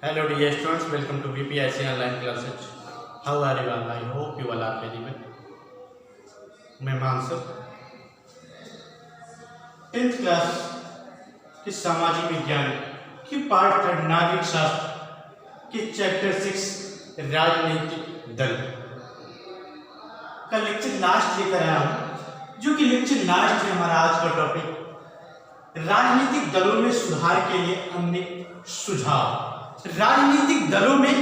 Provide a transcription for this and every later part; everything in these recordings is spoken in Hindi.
Hello dear students, welcome to BPIC online classes. How are you all? I hope you all are very well. मैं मानसर 10th क्लास के सामाजिक विज्ञान की पार्ट 3 नागरिक शास्त्र के चैप्टर 6 राजनीतिक दल का लेक्चर लास्ट लेकर आया हूँ, जो कि लेक्चर लास्ट है हमारा आज का टॉपिक राजनीतिक दलों में सुधार के लिए अन्य सुझाव। राजनीतिक दलों में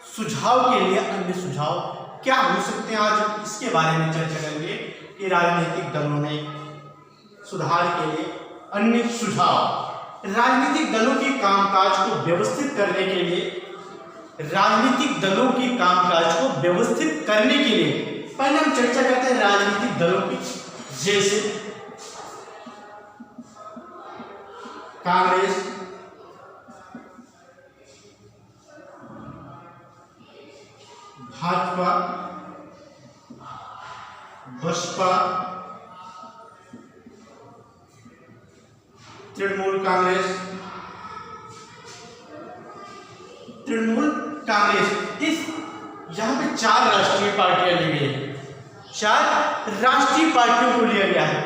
सुझाव के लिए अन्य सुझाव क्या हो सकते हैं, आज हम इसके बारे में चर्चा करेंगे कि राजनीतिक दलों में सुधार के लिए अन्य सुझाव। राजनीतिक दलों के कामकाज को व्यवस्थित करने के लिए पहले हम चर्चा करते हैं राजनीतिक दलों की, जैसे कांग्रेस, भाजपा, बसपा, तृणमूल कांग्रेस। इस यहाँ पे 4 राष्ट्रीय पार्टियां ली गई है, 4 राष्ट्रीय पार्टियों को लिया गया है।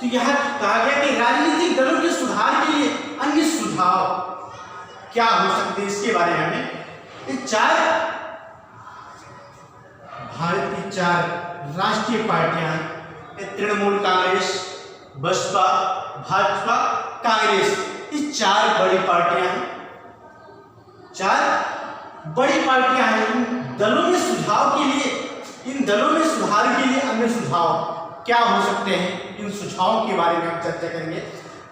तो यह कहा गया कि राजनीतिक दलों के सुधार के लिए अन्य सुझाव क्या हो सकते हैं, इसके बारे में हमें भारत की 4 राष्ट्रीय पार्टियां हैं, तृणमूल कांग्रेस, बसपा, भाजपा, कांग्रेस। ये 4 बड़ी पार्टियां हैं, 4 बड़ी पार्टियां हैं। इन दलों में सुधार के लिए अन्य सुझाव क्या हो सकते हैं, इन सुझावों के बारे में हम चर्चा करेंगे।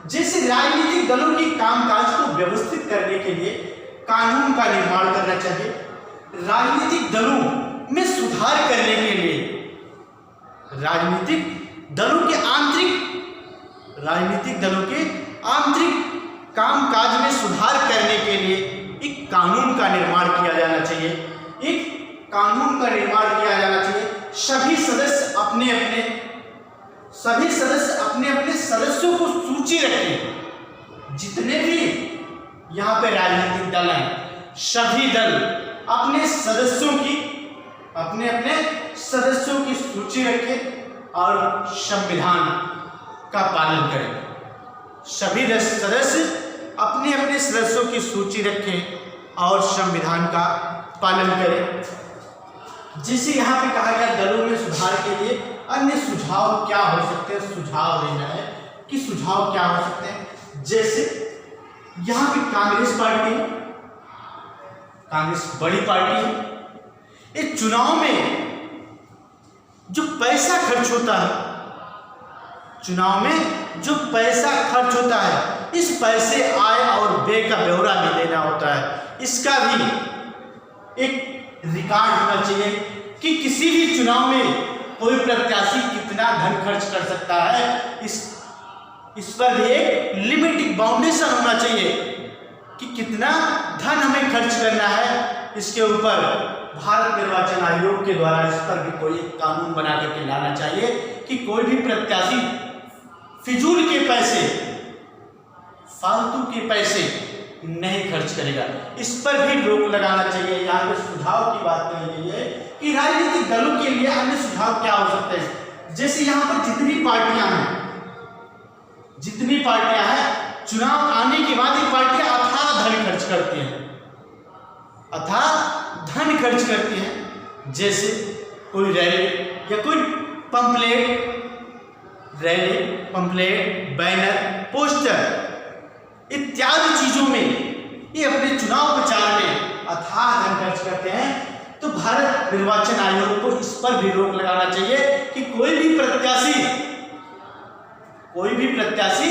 जैसे राजनीतिक दलों के कामकाज को व्यवस्थित करने के लिए कानून का निर्माण करना चाहिए। राजनीतिक दलों में सुधार करने के लिए राजनीतिक दलों के आंतरिक कामकाज में सुधार करने के लिए एक कानून का निर्माण किया जाना चाहिए। सभी सदस्य अपने अपने सदस्यों को सूची रखें। जितने भी यहाँ पे राजनीतिक दल हैं, सभी दल अपने सदस्यों की सूची रखें और संविधान का पालन करें। सभी सदस्य अपने अपने सदस्यों की सूची रखें और संविधान का पालन करें। जिसे यहाँ पे कहा गया दलों में सुधार के लिए अन्य सुझाव क्या हो सकते हैं, सुझाव देना है कि सुझाव क्या हो सकते हैं। जैसे यहाँ पे कांग्रेस बड़ी पार्टी है। इस चुनाव में जो पैसा खर्च होता है, इस पैसे आय और व्यय का ब्यौरा भी देना होता है। इसका भी एक रिकॉर्ड होना चाहिए कि किसी भी चुनाव में कोई प्रत्याशी कितना धन खर्च कर सकता है। इस पर भी एक लिमिट, बाउंडेशन होना चाहिए कि कितना धन हमें खर्च करना है। इसके ऊपर भारत निर्वाचन आयोग के द्वारा इस पर भी कोई कानून बना करके लाना चाहिए कि कोई भी प्रत्याशी फिजूल के पैसे, फालतू के पैसे नहीं खर्च करेगा। इस पर भी रोक लगाना चाहिए। यहाँ पे सुझाव की बात कही गई है कि राजनीतिक दलों के लिए अन्य सुझाव क्या हो सकते हैं। जैसे यहाँ पर जितनी पार्टियां हैं, चुनाव आने के बाद ये पार्टियां अथाह धन खर्च करती हैं। जैसे कोई रैली या कोई पंपलेट, बैनर, पोस्टर इत्यादि चीजों में ये अपने चुनाव प्रचार में अथाह धन खर्च करते हैं। तो भारत निर्वाचन आयोग को इस पर भी रोक लगाना चाहिए कि कोई भी प्रत्याशी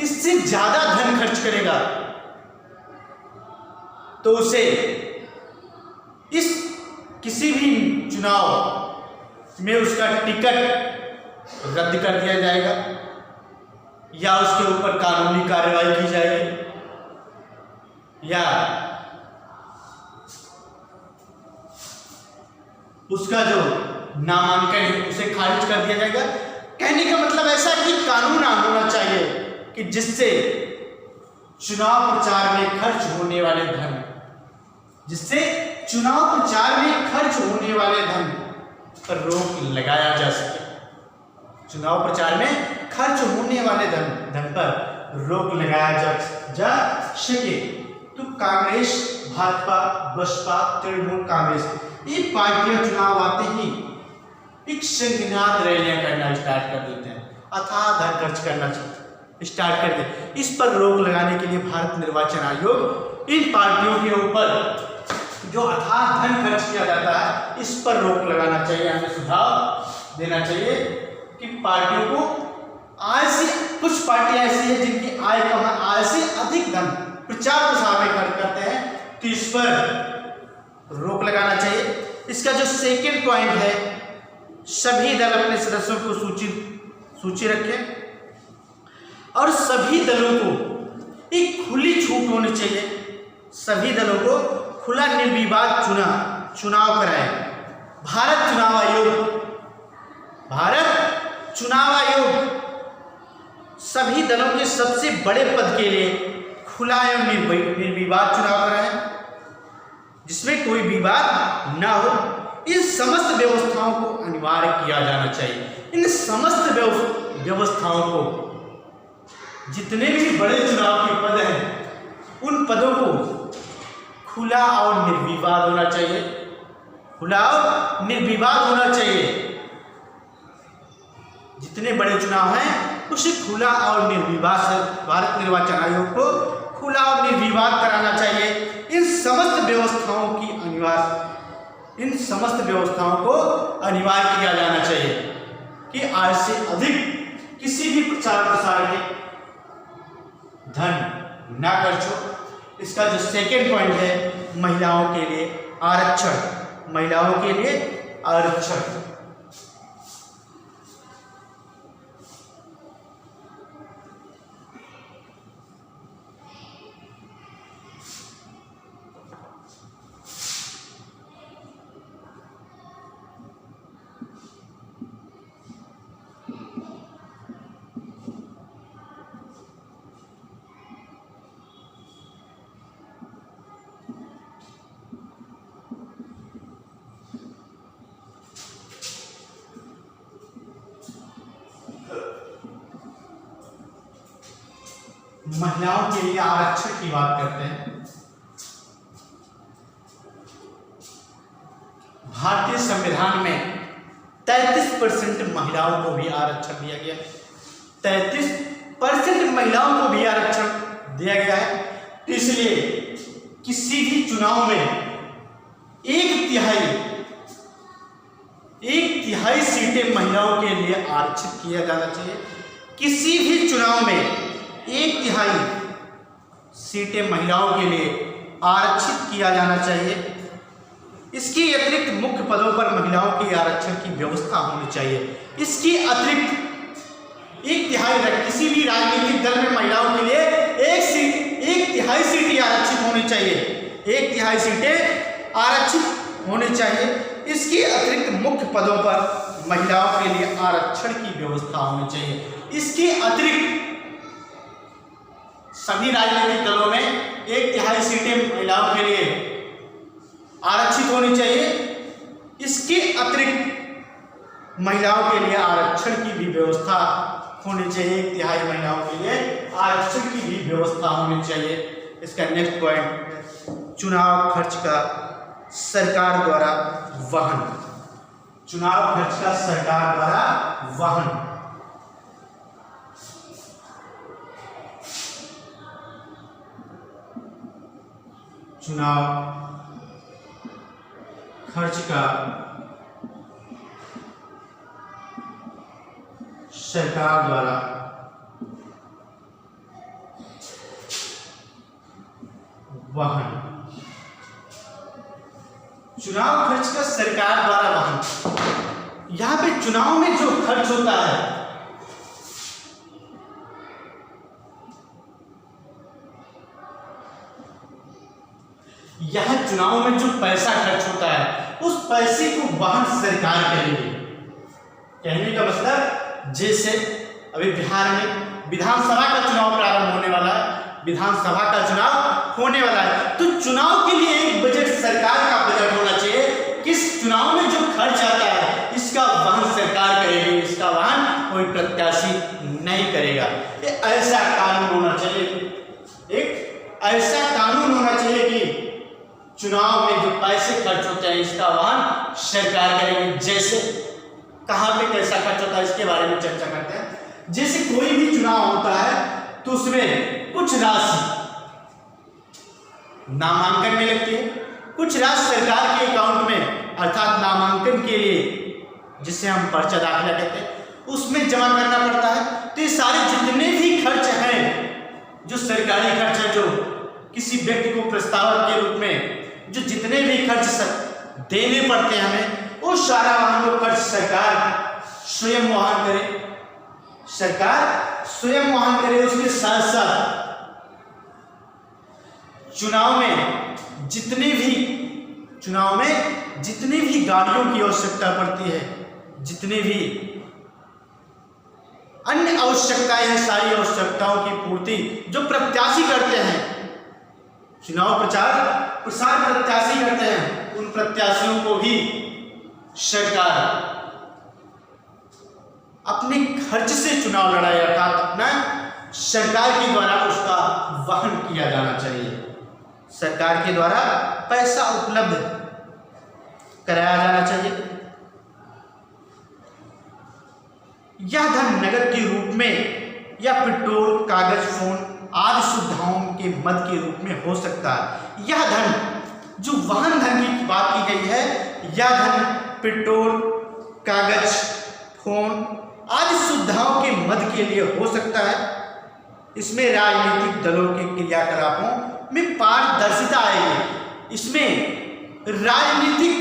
इससे ज्यादा धन खर्च करेगा तो उसे किसी भी चुनाव में उसका टिकट रद्द कर दिया जाएगा या उसके ऊपर कानूनी कार्रवाई की जाएगी या उसका जो नामांकन है उसे खारिज कर दिया जाएगा। कहने का मतलब ऐसा कि कानून होना चाहिए कि जिससे चुनाव प्रचार में खर्च होने वाले धन, जिससे चुनाव प्रचार में खर्च होने वाले धन पर रोक लगाया जा सके। चुनाव प्रचार में खर्च होने वाले धन पर रोक लगाया जा सके। तो कांग्रेस, भाजपा, बसपा, तृणमूल कांग्रेस, ये पार्टियां चुनाव आते ही एक संघनाद रैलियां करना स्टार्ट कर देते हैं, अथाह धन खर्च करना स्टार्ट कर देते। इस पर रोक लगाने के लिए भारत निर्वाचन आयोग इन पार्टियों के ऊपर जो अथाह धन खर्च किया जाता है, इस पर रोक लगाना चाहिए। हमें सुझाव देना चाहिए कि पार्टियों को आय से, कुछ पार्टियां ऐसी है जिनकी आय कम है, आय से अधिक धन प्रचार प्रसार में खर्च करते हैं, तो इस पर रोक लगाना चाहिए। इसका जो सेकेंड पॉइंट है, सभी दल अपने सदस्यों को सूची रखें और सभी दलों को एक खुली छूट होनी चाहिए। सभी दलों को खुला निर्विवाद चुनाव कराएं। भारत चुनाव आयोग सभी दलों के सबसे बड़े पद के लिए खुला एवं निर्विवाद चुनाव कराएं, जिसमें कोई विवाद ना हो। इन समस्त व्यवस्थाओं को अनिवार्य किया जाना चाहिए। इन समस्त व्यवस्थाओं को, जितने भी बड़े चुनाव के पद हैं, उन पदों को खुला और निर्विवाद होना चाहिए। खुला और निर्विवाद होना चाहिए। जितने बड़े चुनाव हैं उसे खुला और निर्विवाद से भारत निर्वाचन आयोग को खुला और निर्विवाद कराना चाहिए। इन समस्त व्यवस्थाओं को अनिवार्य किया जाना चाहिए कि आय से अधिक किसी भी प्रचार प्रसार में धन ना खर्च हो। इसका जो सेकेंड पॉइंट है, महिलाओं के लिए आरक्षण। महिलाओं के लिए आरक्षण। महिलाओं के लिए आरक्षण की बात करते हैं। भारतीय संविधान में 33% महिलाओं को भी आरक्षण दिया गया है। 33% महिलाओं को भी आरक्षण दिया गया है। इसलिए किसी भी चुनाव में एक तिहाई सीटें महिलाओं के लिए आरक्षित किया जाना चाहिए। किसी भी चुनाव में 1/3 सीटें महिलाओं के लिए आरक्षित किया जाना चाहिए। इसके अतिरिक्त मुख्य पदों पर महिलाओं के आरक्षण की व्यवस्था होनी चाहिए। इसके अतिरिक्त 1/3 किसी भी राजनीतिक दल में महिलाओं के लिए 1/3 सीटें आरक्षित होनी चाहिए। 1/3 सीटें आरक्षित होनी चाहिए। इसके अतिरिक्त मुख्य पदों पर महिलाओं के लिए आरक्षण की व्यवस्था होनी चाहिए। इसके अतिरिक्त सभी राजनीतिक दलों में 1/3 सीटें महिलाओं के लिए आरक्षित होनी चाहिए। इसके अतिरिक्त महिलाओं के लिए आरक्षण की भी व्यवस्था होनी चाहिए। 1/3 महिलाओं के लिए आरक्षण की भी व्यवस्था होनी चाहिए। इसका नेक्स्ट पॉइंट, चुनाव खर्च का सरकार द्वारा वहन। चुनाव खर्च का सरकार द्वारा वहन। चुनाव खर्च का सरकार द्वारा वहन। चुनाव खर्च का सरकार द्वारा वहन। यहां पे चुनाव में जो खर्च होता है, यह चुनाव में जो पैसा खर्च होता है, उस पैसे को वहन सरकार करेगी। कहने का मतलब, जैसे अभी बिहार में विधानसभा का चुनाव प्रारंभ होने वाला है, विधानसभा का चुनाव होने वाला है, तो चुनाव के लिए एक बजट, सरकार का बजट होना चाहिए। किस चुनाव में जो खर्च आता है इसका वहन सरकार करेगी, इसका वहन कोई प्रत्याशी नहीं करेगा। ये ऐसा कानून होना चाहिए, एक ऐसा कानून होना चाहिए कि चुनाव में जो पैसे खर्च होते हैं इसका वहन सरकार करेगी। जैसे कहाँ पे कैसा खर्च होता है इसके बारे में चर्चा करते हैं। जैसे कोई भी चुनाव होता है तो उसमें कुछ राशि नामांकन में लगती है, कुछ राशि सरकार के अकाउंट में अर्थात नामांकन के लिए जिसे हम पर्चा दाखिला कहते हैं उसमें जमा करना पड़ता है। तो ये सारे जितने भी खर्च हैं, जो सरकारी खर्च है, जो किसी व्यक्ति को प्रस्तावक के रूप में जो जितने भी खर्च देने पड़ते हैं हमें, वो सारा वहन लोग खर्च सरकार स्वयं वहन करे, सरकार स्वयं वहन करे। उसके साथ साथ चुनाव में जितनी भी गाड़ियों की आवश्यकता पड़ती है, जितने भी अन्य आवश्यकताएं हैं, सारी आवश्यकताओं की पूर्ति जो प्रत्याशी करते हैं, चुनाव प्रसार प्रत्याशी करते हैं, उन प्रत्याशियों को भी सरकार अपने खर्च से चुनाव लड़ाए, अर्थात अपना सरकार के द्वारा उसका वहन किया जाना चाहिए। सरकार के द्वारा पैसा उपलब्ध कराया जाना चाहिए। यह धन नकद के रूप में या पेट्रोल, कागज, फोन आदि सुविधाओं के मद के रूप में हो सकता है। यह धन, जो वाहन धन की बात की गई है, यह धन पेट्रोल, कागज, फोन आदि सुविधाओं के मद के लिए हो सकता है। इसमें राजनीतिक दलों के क्रियाकलापों में पारदर्शिता आएगी। इसमें राजनीतिक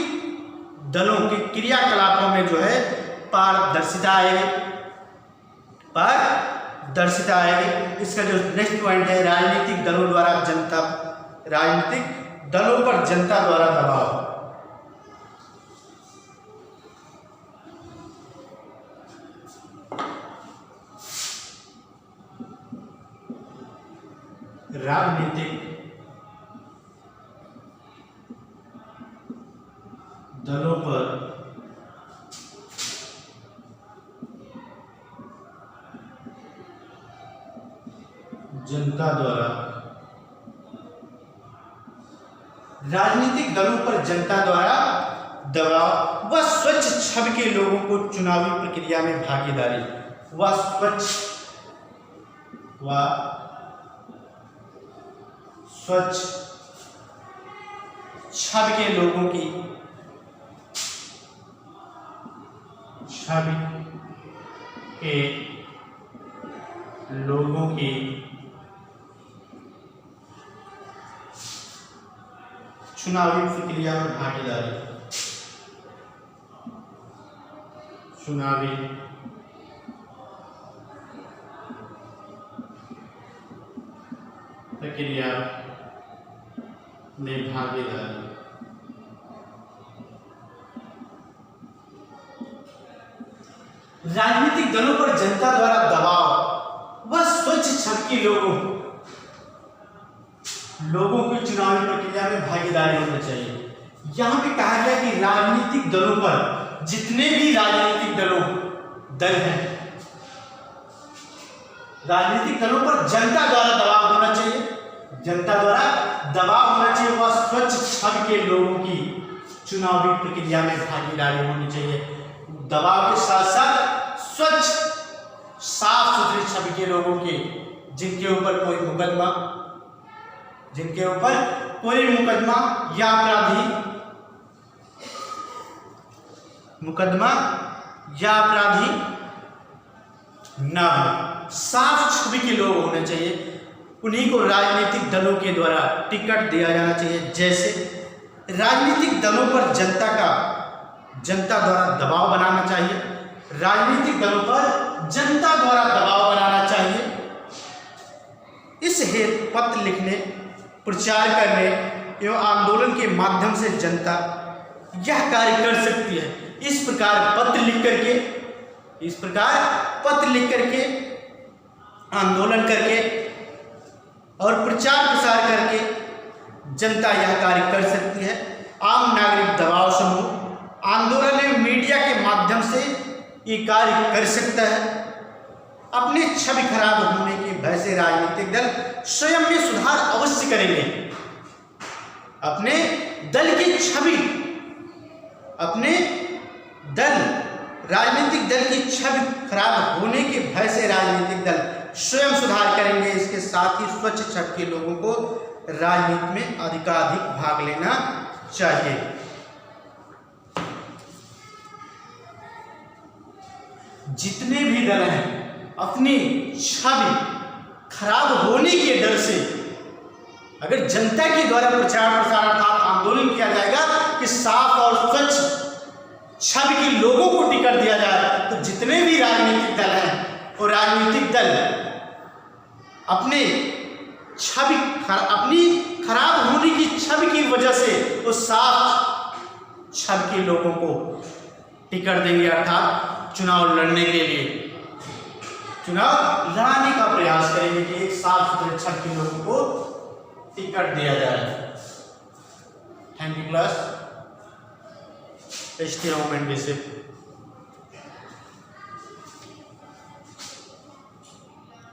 दलों के क्रियाकलापों में जो है पारदर्शिता आएगी। इसका जो नेक्स्ट पॉइंट है, राजनीतिक दलों पर जनता द्वारा दबाव। राजनीतिक दलों पर जनता द्वारा, राजनीतिक दलों पर जनता द्वारा दबाव व स्वच्छ छवि के लोगों को चुनावी प्रक्रिया में भागीदारी, व स्वच्छ छवि के लोगों की चुनावी प्रक्रिया में भागीदारी, चुनावी प्रक्रिया में भागीदारी। राजनीतिक दलों पर जनता द्वारा दबाव व स्वच्छ छवि के लोगों की चुनावी प्रक्रिया में भागीदारी होना चाहिए। यहाँ पे कहा गया कि राजनीतिक दलों पर, जितने भी राजनीतिक दल हैं, राजनीतिक दलों पर जनता द्वारा दबाव होना चाहिए, वह स्वच्छ छवि के लोगों की चुनावी प्रक्रिया में भागीदारी होनी चाहिए। दबाव के साथ साथ स्वच्छ साफ सुथरी छवि के लोगों के, जिनके ऊपर कोई मुकदमा या अपराधी न हो, साफ छवि के लोग होने चाहिए। उन्हीं को राजनीतिक दलों के द्वारा टिकट दिया जाना चाहिए। जैसे राजनीतिक दलों पर जनता द्वारा दबाव बनाना चाहिए, राजनीतिक दलों पर जनता द्वारा दबाव बनाना चाहिए। इस हेतु पत्र लिखने, प्रचार करने एवं आंदोलन के माध्यम से जनता यह कार्य कर सकती है। इस प्रकार पत्र लिख करके आंदोलन करके और प्रचार प्रसार करके जनता यह कार्य कर सकती है। आम नागरिक दबाव समूह आंदोलन में मीडिया के माध्यम से ये कार्य कर सकता है। अपनी छवि खराब होने के भय से राजनीतिक दल स्वयं में सुधार अवश्य करेंगे। अपने दल की छवि, अपने राजनीतिक दल की छवि खराब होने के भय से राजनीतिक दल स्वयं सुधार करेंगे। इसके साथ ही स्वच्छ छवि के लोगों को राजनीति में अधिकाधिक भाग लेना चाहिए। जितने भी दल हैं अपनी छवि खराब होने के डर से, अगर जनता के द्वारा प्रचार प्रसार अर्थात आंदोलन किया जाएगा कि साफ और स्वच्छ छवि के लोगों को टिकट दिया जाए, तो जितने भी राजनीतिक दल हैं वो राजनीतिक दल अपने अपनी खराब होने की छवि की वजह से वो साफ छवि के लोगों को टिकट देंगे, अर्थात चुनाव लड़ने के लिए चुनाव लड़ाने का प्रयास करेंगे कि एक साफ सुथरे छवि के लोगों को टिकट दिया जाए। Thank you class. Stay home and be safe.